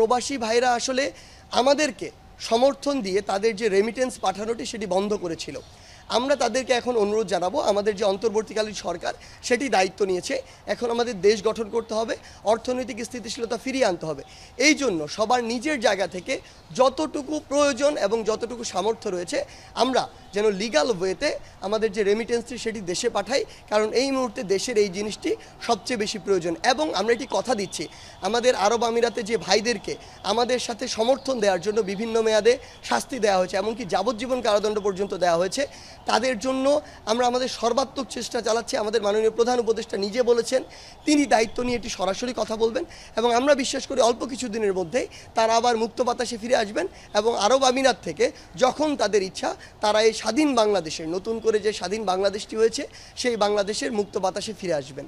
প্রবাসী ভাইরা আসলে আমাদেরকে সমর্থন দিয়ে তাদের যে রেমিটেন্স পাঠানোটি সেটি বন্ধ করেছিল। আমরা তাদেরকে এখন অনুরোধ জানাবো, আমাদের যে অন্তর্বর্তীকালীন সরকার সেটি দায়িত্ব নিয়েছে, এখন আমাদের দেশ গঠন করতে হবে, অর্থনৈতিক স্থিতিশীলতা ফিরিয়ে আনতে হবে। এই জন্য সবার নিজের জায়গা থেকে যতটুকু প্রয়োজন এবং যতটুকু সামর্থ্য রয়েছে আমরা যেন লিগ্যাল ওয়েতে আমাদের যে রেমিটেন্সটি সেটি দেশে পাঠাই, কারণ এই মুহূর্তে দেশের এই জিনিসটি সবচেয়ে বেশি প্রয়োজন। এবং আমরা এটি কথা দিচ্ছি আমাদের আরব আমিরাতে যে ভাইদেরকে আমাদের সাথে সমর্থন দেওয়ার জন্য বিভিন্ন মেয়াদে শাস্তি দেওয়া হয়েছে, এমনকি যাবজ্জীবন কারাদণ্ড পর্যন্ত দেওয়া হয়েছে, তাদের জন্য আমরা আমাদের সর্বাত্মক চেষ্টা চালাচ্ছি। আমাদের মাননীয় প্রধান উপদেষ্টা নিজে বলেছেন তিনি দায়িত্ব নিয়ে এটি সরাসরি কথা বলবেন এবং আমরা বিশ্বাস করি অল্প কিছু দিনের মধ্যেই তারা আবার মুক্ত বাতাসে ফিরে আসবেন এবং আরব আমিরাত থেকে যখন তাদের ইচ্ছা তারা এই স্বাধীন বাংলাদেশের, নতুন করে যে স্বাধীন বাংলাদেশটি হয়েছে সেই বাংলাদেশের মুক্ত বাতাসে ফিরে আসবেন।